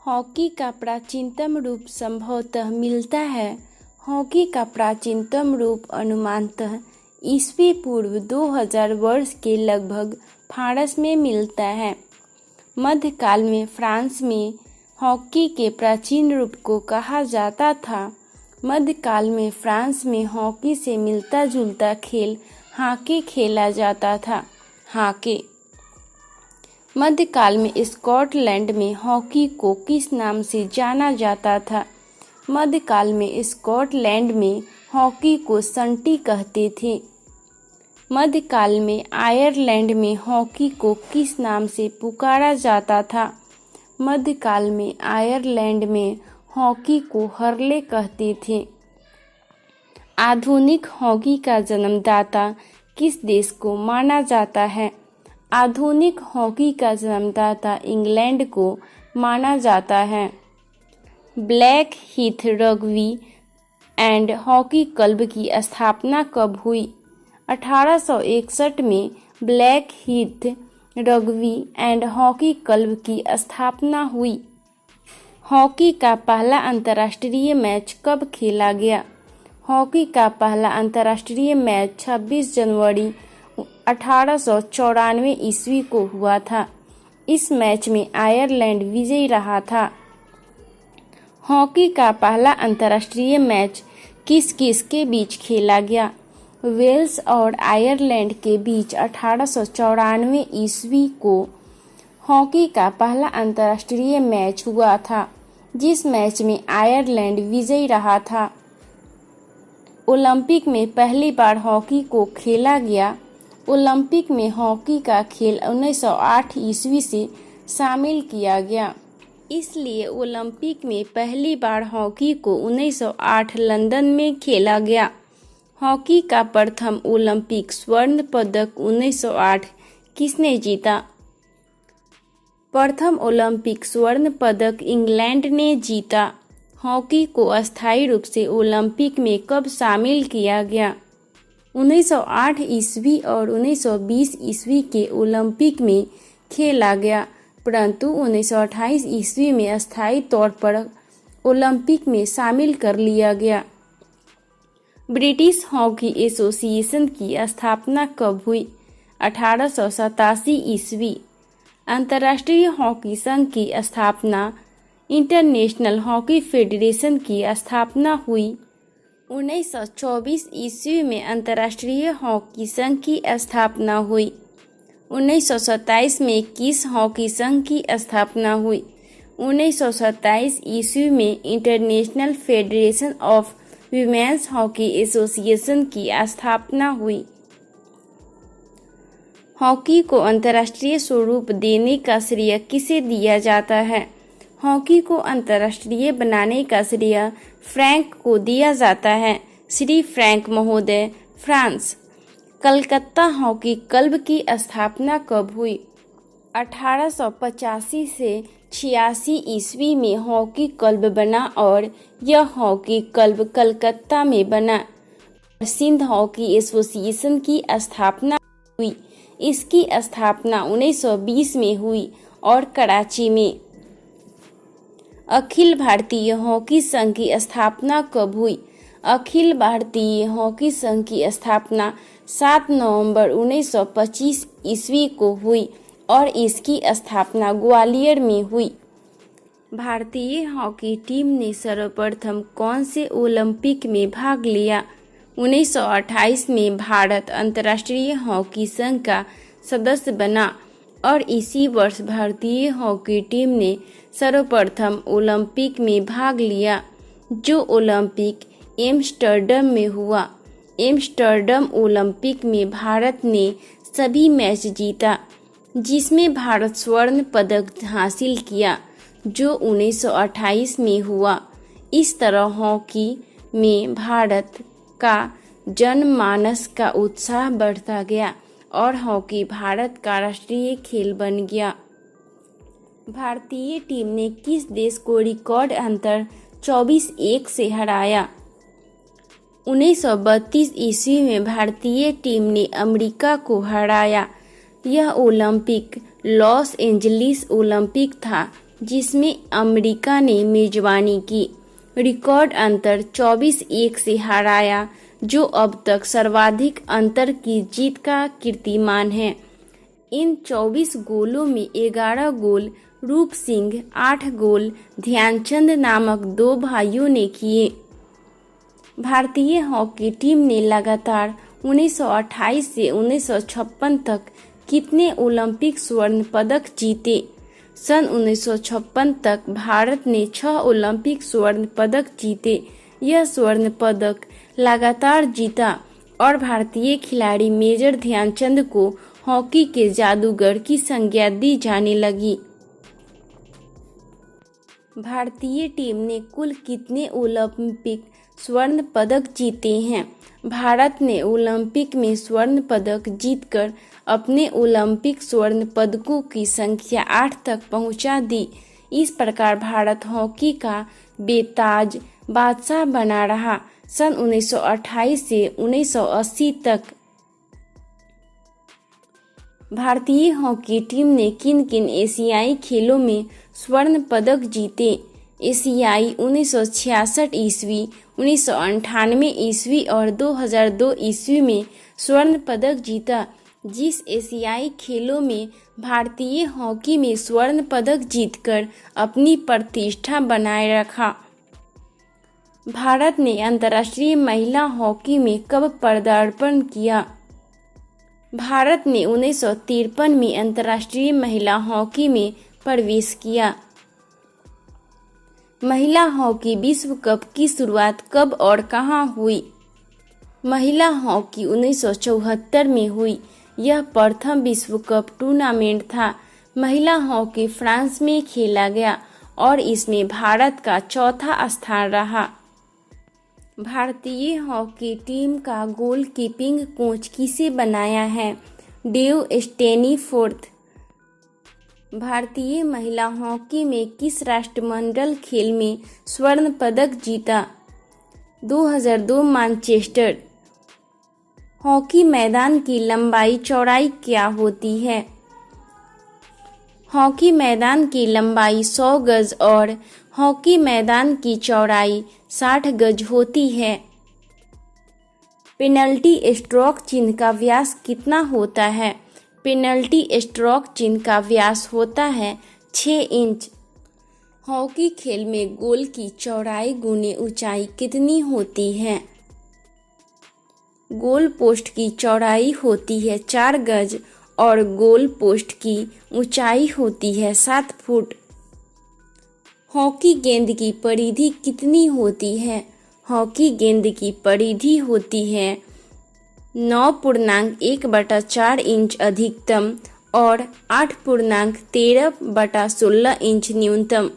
Hockey का प्राचीनतम रूप संभवतः मिलता है। हॉकी का प्राचीनतम रूप अनुमानतः ईस्वी पूर्व 2000 वर्ष के लगभग फारस में मिलता है। मध्यकाल में फ्रांस में हॉकी के प्राचीन रूप को कहा जाता था। मध्यकाल में फ्रांस में हॉकी से मिलता जुलता खेल हॉकी खेला जाता था। हॉकी मध्यकाल में स्कॉटलैंड में हॉकी को किस नाम से जाना जाता था? मध्यकाल में स्कॉटलैंड में हॉकी को संटी कहते थे। मध्यकाल में आयरलैंड में हॉकी को किस नाम से पुकारा जाता था? मध्यकाल में आयरलैंड में हॉकी को हर्ले कहते थे। आधुनिक हॉकी का जन्मदाता किस देश को माना जाता है? आधुनिक हॉकी का जन्मदाता इंग्लैंड को माना जाता है। Black Heath rugby and hockey club की स्थापना कब हुई? 1861 में black Heath rugby and hockey club की स्थापना हुई। हॉकी का पहला अंतर्राष्ट्रीय मैच कब खेला गया? हॉकी का पहला अंतर्राष्ट्रीय मैच 26 जनवरी 1894 ईस्वी को हुआ था। इस मैच में आयरलैंड विजयी रहा था। हॉकी का पहला अंतर्राष्ट्रीय मैच किस किस के बीच खेला गया? वेल्स और आयरलैंड के बीच 1894 ईस्वी को हॉकी का पहला अंतर्राष्ट्रीय मैच हुआ था, जिस मैच में आयरलैंड विजयी रहा था। ओलंपिक में पहली बार हॉकी को खेला गया। ओलंपिक में हॉकी का खेल 1908 ईस्वी से शामिल किया गया। इसलिए ओलंपिक में पहली बार हॉकी को 1908 लंदन में खेला गया। हॉकी का प्रथम ओलंपिक स्वर्ण पदक 1908 किसने जीता? प्रथम ओलंपिक स्वर्ण पदक इंग्लैंड ने जीता। हॉकी को अस्थायी रूप से ओलंपिक में कब शामिल किया गया? 1908 ईस्वी और 1920 ईस्वी के ओलंपिक में खेला गया, परंतु 1928 ईस्वी में अस्थायी तौर पर ओलंपिक में शामिल कर लिया गया। ब्रिटिश हॉकी एसोसिएशन की स्थापना कब हुई? 1887 ईस्वी। अंतर्राष्ट्रीय हॉकी संघ की स्थापना इंटरनेशनल हॉकी फेडरेशन की स्थापना हुई। 1924 ईस्वी में अंतर्राष्ट्रीय हॉकी संघ की स्थापना हुई। 1927 में किस हॉकी संघ की स्थापना हुई? 1927 ईस्वी में international federation of women's hockey association की स्थापना हुई। हॉकी को अंतर्राष्ट्रीय स्वरूप देने का श्रेय किसे दिया जाता है? हॉकी को अंतर्राष्ट्रीय बनाने का श्रेय फ्रैंक को दिया जाता है। श्री फ्रैंक महोदय, फ्रांस। कलकत्ता हॉकी क्लब की स्थापना कब हुई? 1885 से 86 ईस्वी में हॉकी क्लब बना और यह हॉकी क्लब कलकत्ता में बना। सिंध हॉकी एसोसिएशन की स्थापना हुई। इसकी स्थापना 1920 में हुई और कराची में। अखिल भारतीय हॉकी संघ की स्थापना कब हुई? अखिल भारतीय हॉकी संघ की स्थापना 7 नवंबर 1925 ईस्वी को हुई और इसकी स्थापना ग्वालियर में हुई। भारतीय हॉकी टीम ने सर्वप्रथम कौन से ओलंपिक में भाग लिया? 1928 में भारत अंतर्राष्ट्रीय हॉकी संघ का सदस्य बना और इसी वर्ष भारतीय हॉकी टीम ने सर्वप्रथम ओलंपिक में भाग लिया, जो ओलंपिक एम्स्टर्डम में हुआ। एम्स्टर्डम ओलंपिक में भारत ने सभी मैच जीता, जिसमें भारत स्वर्ण पदक हासिल किया, जो 1928 में हुआ। इस तरह हॉकी में भारत का जनमानस का उत्साह बढ़ता गया और हॉकी भारत का राष्ट्रीय खेल बन गया। भारतीय टीम ने किस देश को रिकॉर्ड अंतर 24-1 से हराया? 1932 ईस्वी में भारतीय टीम ने अमेरिका को हराया। यह ओलंपिक लॉस एंजलिस ओलंपिक था, जिसमें अमेरिका ने मेजबानी की। रिकॉर्ड अंतर 24-1 से हराया, जो अब तक सर्वाधिक अंतर की जीत का कीर्तिमान है। इन 24 गोलों में 11 गोल रूप सिंह, 8 गोल ध्यानचंद नामक 2 भाइयों ने किए। भारतीय हॉकी टीम ने लगातार 1928 से 1956 तक कितने ओलंपिक स्वर्ण पदक जीते? सन 1956 तक भारत ने 6 ओलंपिक स्वर्ण पदक जीते। यह स्वर्ण पदक लगातार जीता और भारतीय खिलाड़ी मेजर ध्यानचंद को हॉकी के जादूगर की संज्ञा दी जाने लगी। भारतीय टीम ने कुल कितने ओलंपिक स्वर्ण पदक जीते हैं? भारत ने ओलंपिक में स्वर्ण पदक जीतकर अपने ओलंपिक स्वर्ण पदकों की संख्या 8 तक पहुंचा दी। इस प्रकार भारत हॉकी का बेताज बादशाह बना रहा। सन 1928 से 1980 तक भारतीय हॉकी टीम ने किन किन एशियाई खेलों में स्वर्ण पदक जीते? एशियाई 1966 ईस्वी, 1998 ईस्वी और 2002 ईस्वी में स्वर्ण पदक जीता। जिस एशियाई खेलों में भारतीय हॉकी में स्वर्ण पदक जीतकर अपनी प्रतिष्ठा बनाए रखा। भारत ने अंतर्राष्ट्रीय महिला हॉकी में कब पदार्पण किया? भारत ने 1953 में अंतर्राष्ट्रीय महिला हॉकी में प्रवेश किया। महिला हॉकी विश्व कप की शुरुआत कब और कहां हुई? महिला हॉकी 1974 में हुई। यह प्रथम विश्व कप टूर्नामेंट था। महिला हॉकी फ्रांस में खेला गया और इसमें भारत का चौथा स्थान रहा। भारतीय हॉकी टीम का गोलकीपिंग कोच किसे बनाया है? डेव स्टेनीफोर्थ। भारतीय महिला हॉकी में किस राष्ट्रमंडल खेल में स्वर्ण पदक जीता? 2002 मैनचेस्टर। हॉकी मैदान की लंबाई चौड़ाई क्या होती है? हॉकी मैदान की लंबाई 100 गज और हॉकी मैदान की चौड़ाई 60 गज होती है। पेनल्टी स्ट्रोक चिन्ह का व्यास कितना होता है? पेनल्टी स्ट्रोक चिन्ह का व्यास होता है 6 इंच। हॉकी खेल में गोल की चौड़ाई गुने ऊंचाई कितनी होती है? गोल पोस्ट की चौड़ाई होती है 4 गज और गोल पोस्ट की ऊंचाई होती है 7 फुट। हॉकी गेंद की परिधि कितनी होती है? हॉकी गेंद की परिधि होती है 9.1/4 इंच अधिकतम और 8.13/16 इंच न्यूनतम।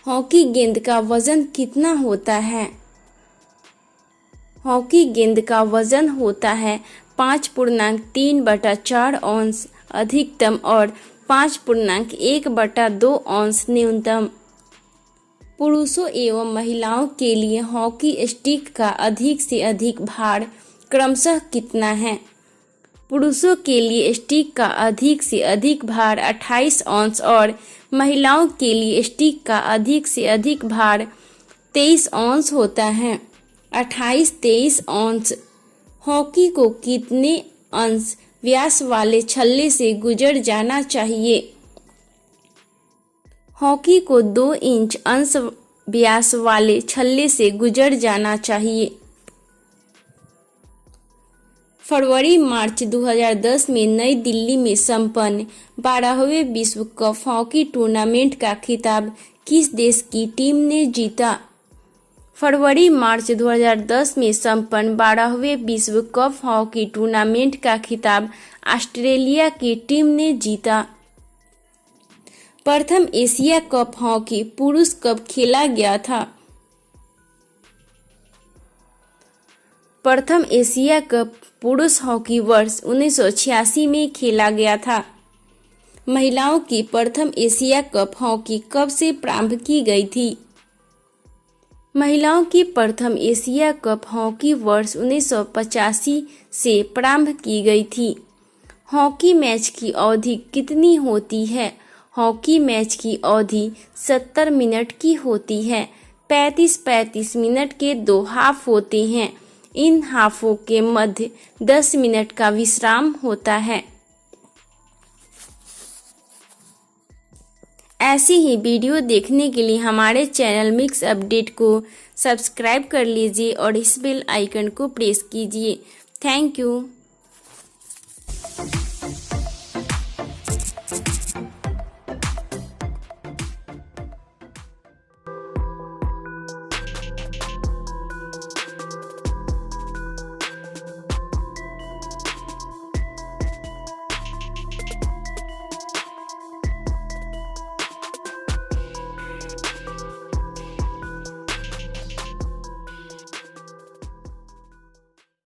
हॉकी गेंद का वजन कितना होता है? हॉकी गेंद का वजन होता है 5.3/4 औंस अधिकतम और 5.1/2 औंस न्यूनतम। पुरुषों एवं महिलाओं के लिए हॉकी स्टिक का अधिक से अधिक भार क्रमशः कितना है? पुरुषों के लिए स्टिक का अधिक से अधिक भार 28 औंस और महिलाओं के लिए स्टिक का अधिक से अधिक भार 23 औंस होता है। 28-23 औंस। हॉकी को कितने अंश व्यास वाले छल्ले से गुजर जाना चाहिए? हॉकी को 2 इंच अंश व्यास वाले छल्ले से गुजर जाना चाहिए। फरवरी-मार्च 2010 में नई दिल्ली में संपन्न 12वें विश्व कप हॉकी टूर्नामेंट का खिताब किस देश की टीम ने जीता? फरवरी-मार्च 2010 में संपन्न 12वें विश्व कप हॉकी टूर्नामेंट का खिताब ऑस्ट्रेलिया की टीम ने जीता। प्रथम एशिया कप हॉकी पुरुष कब खेला गया था? प्रथम एशिया कप पुरुष हॉकी वर्ष 1986 में खेला गया था। महिलाओं की प्रथम एशिया कप हॉकी कब से प्रारंभ की गई थी? महिलाओं की प्रथम एशिया कप हॉकी वर्ष 1985 से प्रारंभ की गई थी। हॉकी मैच की अवधि कितनी होती है? हॉकी मैच की अवधि 70 मिनट की होती है। 35-35 मिनट के 2 हाफ होते हैं। इन हाफों के मध्य 10 मिनट का विश्राम होता है। ऐसी ही वीडियो देखने के लिए हमारे चैनल मिक्स अपडेट को सब्सक्राइब कर लीजिए और इस बेल आइकन को प्रेस कीजिए। Thank you.